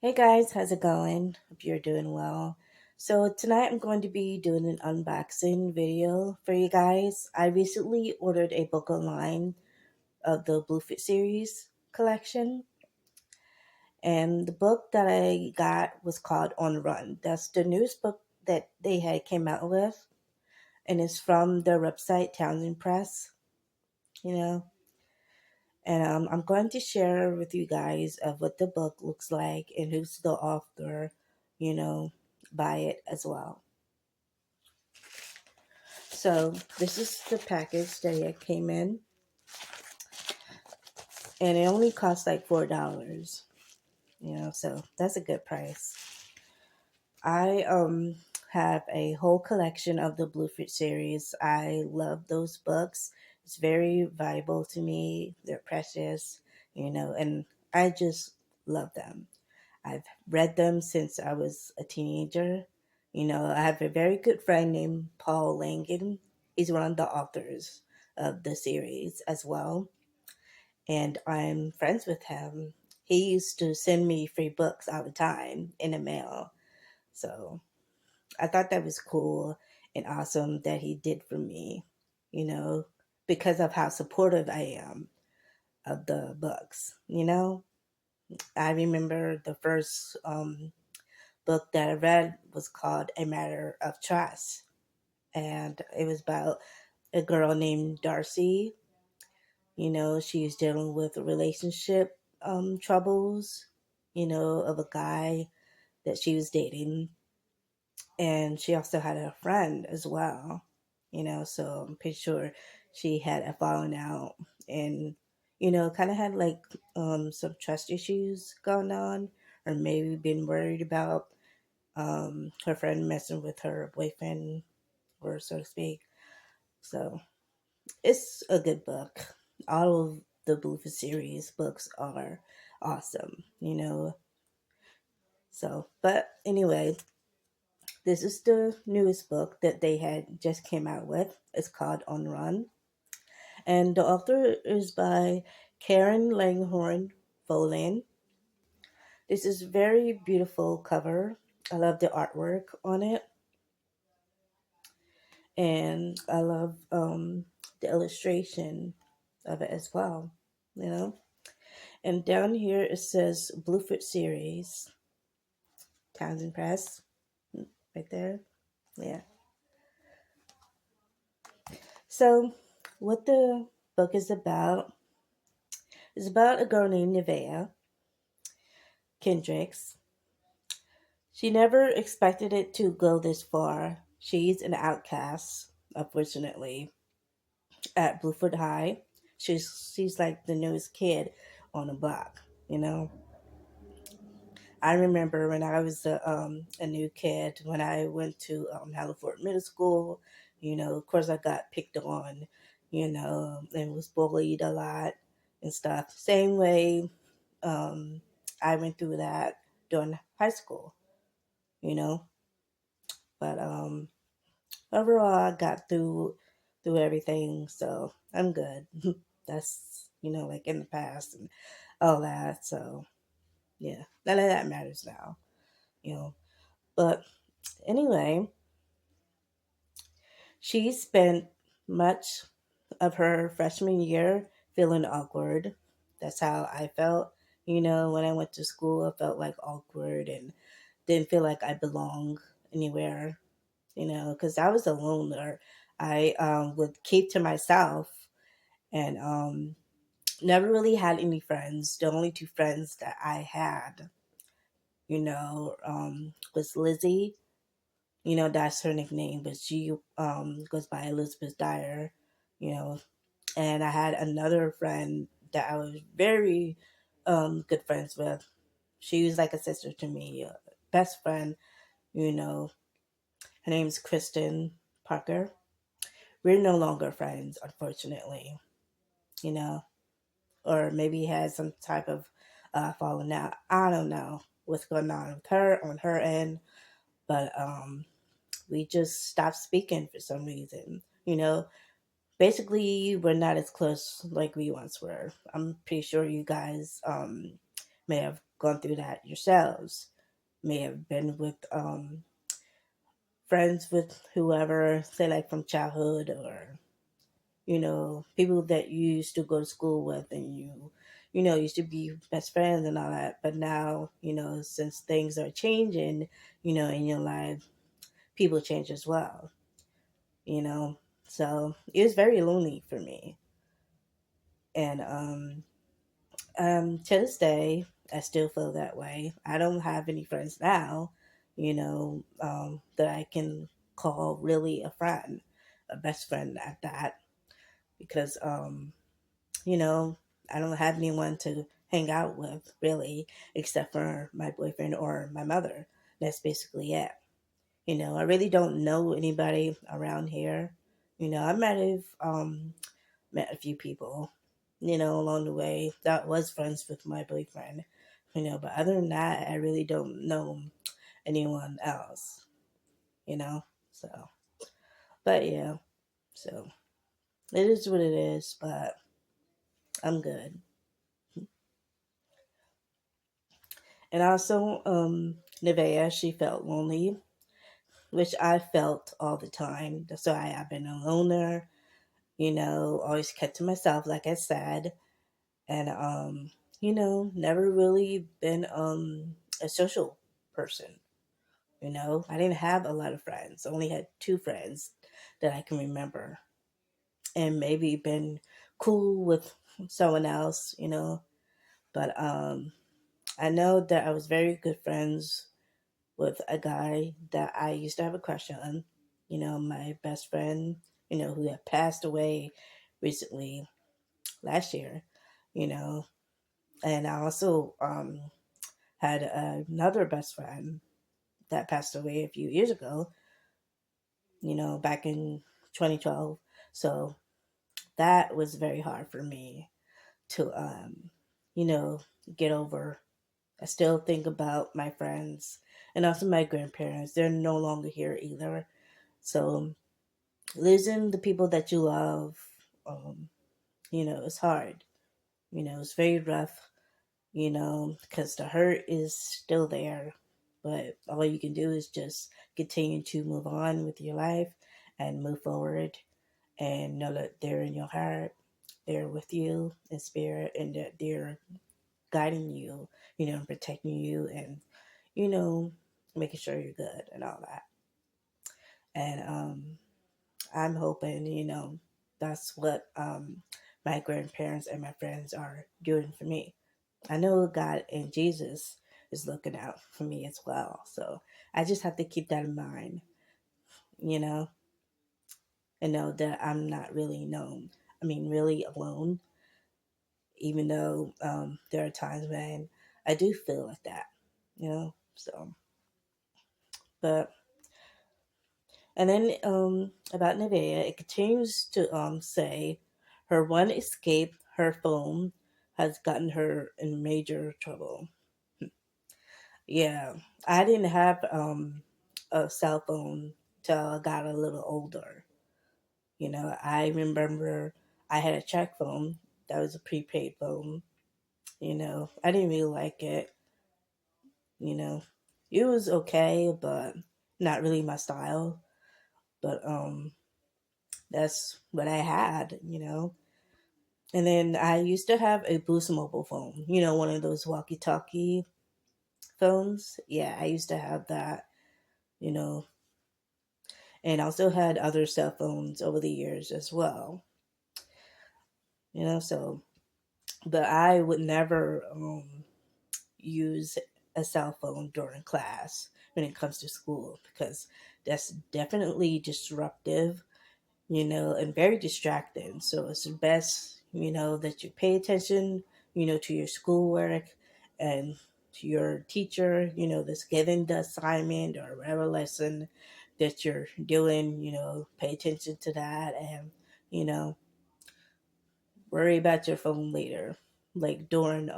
Hey guys, how's it going? Hope you're doing well. So tonight I'm going to be doing an unboxing video for you guys. I recently ordered a book online of the Bluford series collection, and the book that I got was called On the Run. That's the newest book that they had came out with, and it's from their website Townsend Press. You know, and I'm going to share with you guys of what the book looks like and who's the author, you know, by it as well. So this is the package that it came in, and it only cost like $4. So that's a good price. I have a whole collection of the Bluford series. I love those books. It's very valuable to me. They're precious, and I just love them. I've read them since I was a teenager. I have a very good friend named Paul Langhorne. He's one of the authors of the series as well. And I'm friends with him. He used to send me free books all the time in the mail. So I thought that was cool and awesome that he did for me, you know, because of how supportive I am of the books. I remember the first book that I read was called A Matter of Trust. And it was about a girl named Darcy. She's dealing with relationship troubles, of a guy that she was dating. And she also had a friend as well, so I'm pretty sure she had a falling out and, kind of had like some trust issues going on, or maybe been worried about her friend messing with her boyfriend, or so to speak. So it's a good book. All of the Bluford series books are awesome. So, but anyway, this is the newest book that they had just came out with. It's called On Run, and the author is by Karyn Langhorne Folan. This is a very beautiful cover. I love the artwork on it, and I love the illustration of it as well. You know, and down here it says Bluford series, Townsend Press, right there. Yeah. So, what the book is about a girl named Nevaeh Kendricks. She never expected it to go this far. She's an outcast, unfortunately, at Bluford High. She's like the newest kid on the block, you know. I remember when I was a new kid, when I went to Halliford Middle School, of course I got picked on, and was bullied a lot and stuff. Same way I went through that during high school, you know. But overall, I got through everything, so I'm good. That's like in the past and all that. So yeah, none of that matters now, you know. But anyway, she spent much of her freshman year feeling awkward. That's how I felt. When I went to school, I felt like awkward and didn't feel like I belonged anywhere, because I was a loner. I would keep to myself and never really had any friends. The only two friends that I had, was Lizzie. That's her nickname, but she goes by Elizabeth Dyer, you know. And I had another friend that I was very good friends with. She was like a sister to me, best friend, you know. Her name's Kristen Parker. We're no longer friends, unfortunately, you know, or maybe had some type of falling out. I don't know what's going on with her on her end, but we just stopped speaking for some reason. Basically, we're not as close like we once were. I'm pretty sure you guys may have gone through that yourselves, may have been with friends with whoever, say like from childhood, or people that you used to go to school with, and used to be best friends and all that. But now, since things are changing, in your life, people change as well, you know. So it was very lonely for me. And to this day, I still feel that way. I don't have any friends now, that I can call really a friend, a best friend at that, because you know, I don't have anyone to hang out with really, except for my boyfriend or my mother. That's basically it. I really don't know anybody around here. I might have met a few people, along the way that was friends with my boyfriend. But other than that, I really don't know anyone else. You know, so but yeah, so it is what it is. But I'm good. And also, Nevaeh, she felt lonely, which I felt all the time. So I've been a loner, always kept to myself, like I said, and never really been a social person. I didn't have a lot of friends. I only had two friends that I can remember, and maybe been cool with someone else, But I know that I was very good friends with a guy that I used to have a crush on. My best friend, who had passed away recently last year. You know, and I also had another best friend that passed away a few years ago. Back in 2012. So that was very hard for me to you know, get over. I still think about my friends and also my grandparents. They're no longer here either. So losing the people that you love, um, it's hard. It's very rough, because the hurt is still there. But all you can do is just continue to move on with your life and move forward and know that they're in your heart, they're with you in spirit, and that they're guiding you, and protecting you, and, you know, making sure you're good and all that. And I'm hoping, that's what my grandparents and my friends are doing for me. I know God and Jesus is looking out for me as well. So I just have to keep that in mind, you know, and know that I'm not really known. I mean, really alone, even though there are times when I do feel like that, So, but and then about Nevaeh, it continues to say her one escape, her phone, has gotten her in major trouble. Yeah, I didn't have a cell phone till I got a little older. I remember I had a check phone that was a prepaid phone. I didn't really like it. You know, it was okay, but not really my style. But that's what I had. And then I used to have a Boost mobile phone. One of those walkie-talkie phones. Yeah, I used to have that. You know, and also had other cell phones over the years as well. So but I would never use a cell phone during class when it comes to school, because that's definitely disruptive, and very distracting. So it's best, that you pay attention, to your schoolwork and to your teacher, that's giving the assignment or whatever lesson that you're doing, pay attention to that, and, you know, worry about your phone later, like during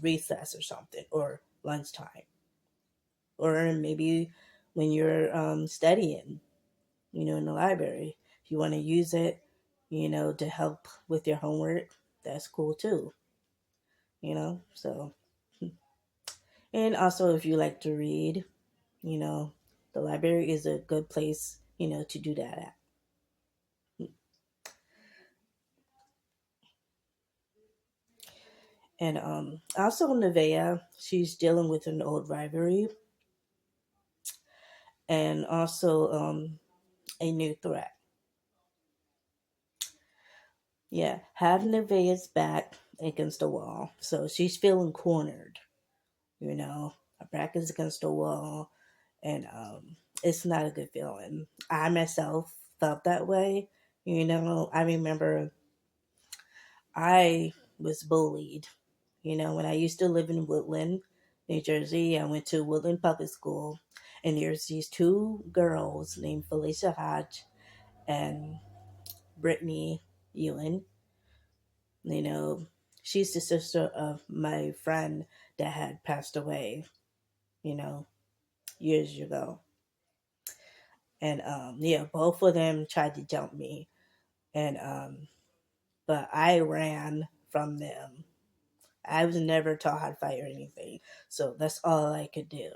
recess or something, or lunchtime, or maybe when you're studying, in the library. If you want to use it, to help with your homework, that's cool too. So And also, if you like to read, you know, the library is a good place, to do that at. And also Nevaeh, she's dealing with an old rivalry and also a new threat. Yeah, have Nevaeh's back against the wall. So she's feeling cornered, her back is against the wall, and it's not a good feeling. I myself felt that way. I remember I was bullied. When I used to live in Woodland, New Jersey, I went to Woodland Public School, and there's these two girls named Felicia Hodge and Brittany Ewan. You know, she's the sister of my friend that had passed away, you know, years ago. And yeah, both of them tried to jump me, and but I ran from them. I was never taught how to fight or anything, so that's all I could do.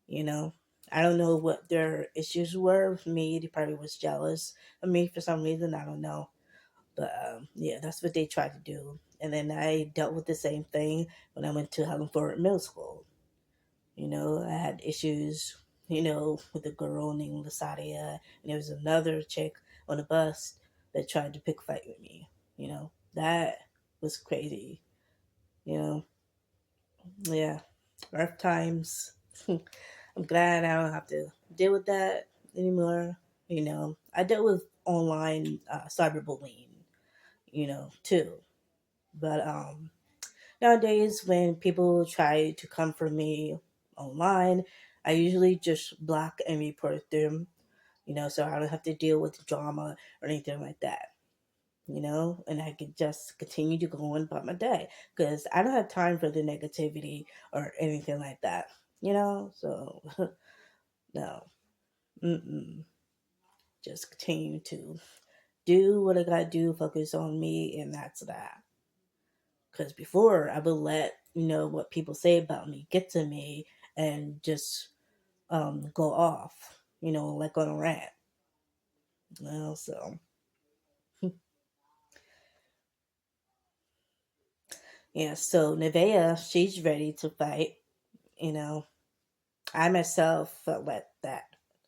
You know, I don't know what their issues were with me. They probably was jealous of me for some reason. I don't know, but yeah, that's what they tried to do. And then I dealt with the same thing when I went to Helen Ford Middle School. I had issues, with a girl named Lasadia, and there was another chick on the bus that tried to pick a fight with me. That was crazy. You know, yeah, rough times. I'm glad I don't have to deal with that anymore. I dealt with online cyberbullying, too. But nowadays, when people try to come for me online, I usually just block and report them, so I don't have to deal with drama or anything like that, and I can just continue to go on about my day because I don't have time for the negativity or anything like that, so no, mm-mm. Just continue to do what I gotta do, focus on me, and that's that. Because before, I would let what people say about me get to me and just go off, like on a rant. So yeah. So Nevaeh, she's ready to fight. You know, I myself felt like that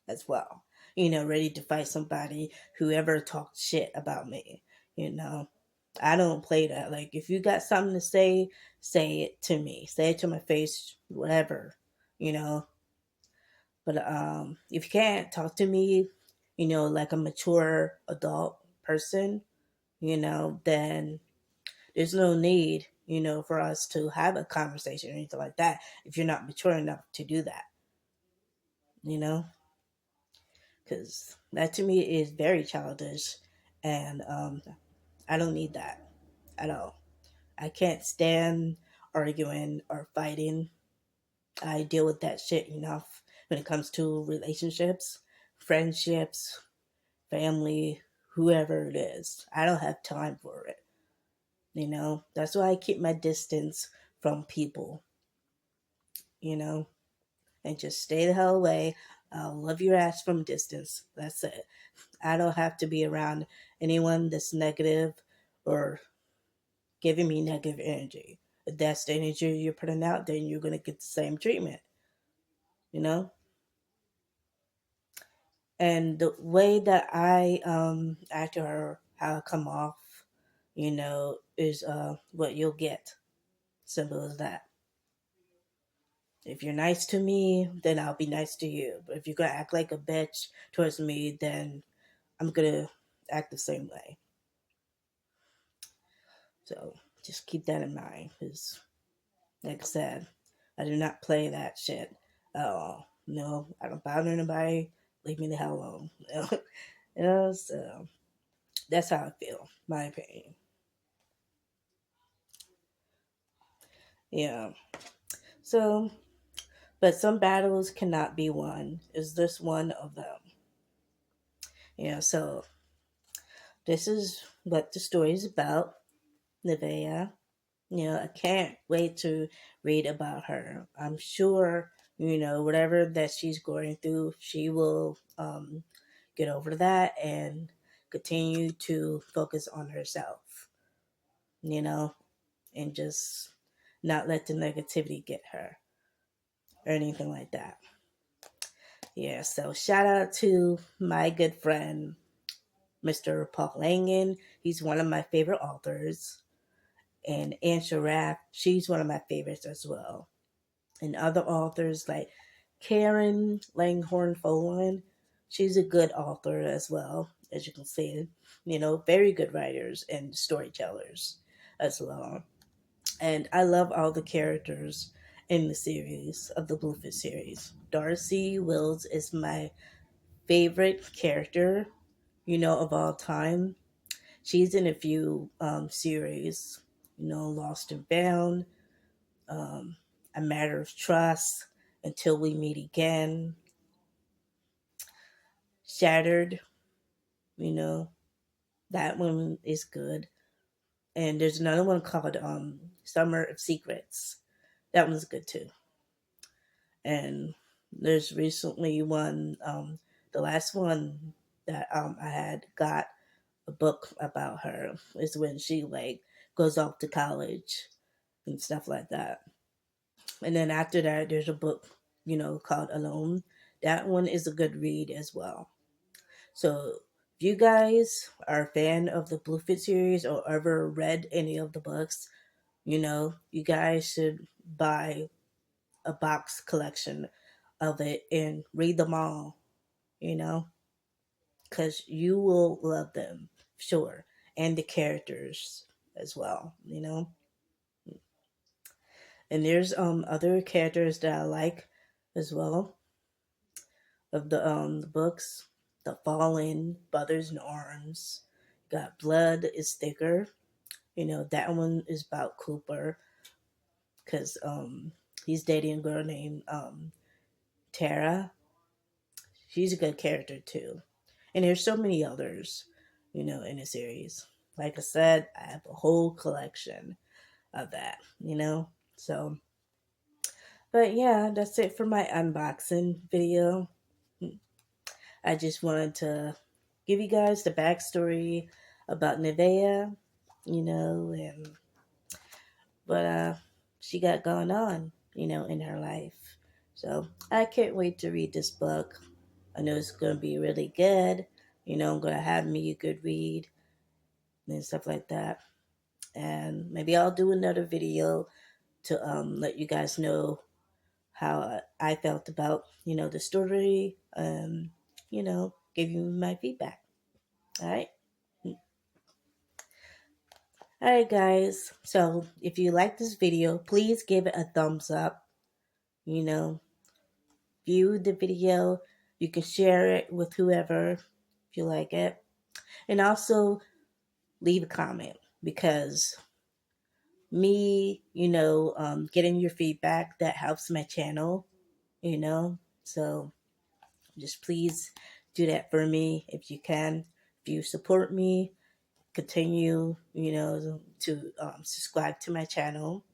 as well. Ready to fight somebody who ever talked shit about me. You know, I don't play that. Like, if you got something to say it to me. Say it to my face, whatever. You know, but if you can't talk to me, like a mature adult person, then there's no need, for us to have a conversation or anything like that if you're not mature enough to do that, you know, because that to me is very childish, and I don't need that at all. I can't stand arguing or fighting. I deal with that shit enough when it comes to relationships, friendships, family, whoever it is. I don't have time for it. That's why I keep my distance from people, you know, and just stay the hell away. I'll love your ass from distance. That's it. I don't have to be around anyone that's negative or giving me negative energy. If that's the energy you're putting out, then you're going to get the same treatment, you know? And the way that I act or how I come off, is what you'll get. Simple as that. If you're nice to me, then I'll be nice to you. But if you're gonna act like a bitch towards me, then I'm gonna act the same way. So just keep that in mind, because, like I said, I do not play that shit at all. No, I don't bother anybody. Leave me the hell alone. So that's how I feel. My opinion. Yeah. So, but some battles cannot be won. Is this one of them? So this is what the story is about, Nevaeh. I can't wait to read about her. I'm sure, whatever that she's going through, she will get over that and continue to focus on herself, you know, and just not let the negativity get her or anything like that. Yeah, so shout out to my good friend, Mr. Paul Langan. He's one of my favorite authors. And Anne Raff, she's one of my favorites as well. And other authors like Karyn Langhorne Folan, she's a good author as well, as you can see. Very good writers and storytellers as well. And I love all the characters in the series of the Bluefish series. Darcy Wills is my favorite character, of all time. She's in a few series, Lost and Found, um, A Matter of Trust, Until We Meet Again, Shattered, you know, that one is good. And there's another one called Summer of Secrets. That one's good too. And there's recently one, the last one that I had got a book about her is when she like goes off to college and stuff like that. And then after that, there's a book, called Alone. That one is a good read as well. So if you guys are a fan of the Bluefit series or ever read any of the books, you guys should buy a box collection of it and read them all, you know, because you will love them, sure, and the characters as well. And there's other characters that I like as well of the books. The Fallen, Brothers in Arms, got Blood is Thicker. That one is about Cooper because he's dating a girl named Tara. She's a good character too. And there's so many others, in the series. Like I said, I have a whole collection of that. So, but yeah, that's it for my unboxing video. I just wanted to give you guys the backstory about Nevaeh, and what she got going on, in her life. So I can't wait to read this book. I know it's going to be really good. I'm going to have me a good read and stuff like that. And maybe I'll do another video to let you guys know how I felt about, the story. Give you my feedback. All right. All right, guys. So if you like this video, please give it a thumbs up. You know, view the video. You can share it with whoever if you like it. And also leave a comment because me, getting your feedback, that helps my channel. So just please do that for me if you can. If you support me, continue, to subscribe to my channel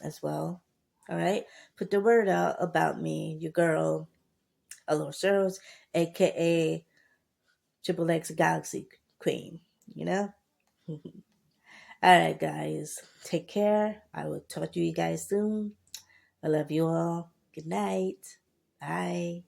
as well. All right. Put the word out about me, your girl, Aloysius, aka Triple X Galaxy Queen. You know? All right, guys. Take care. I will talk to you guys soon. I love you all. Good night. Bye.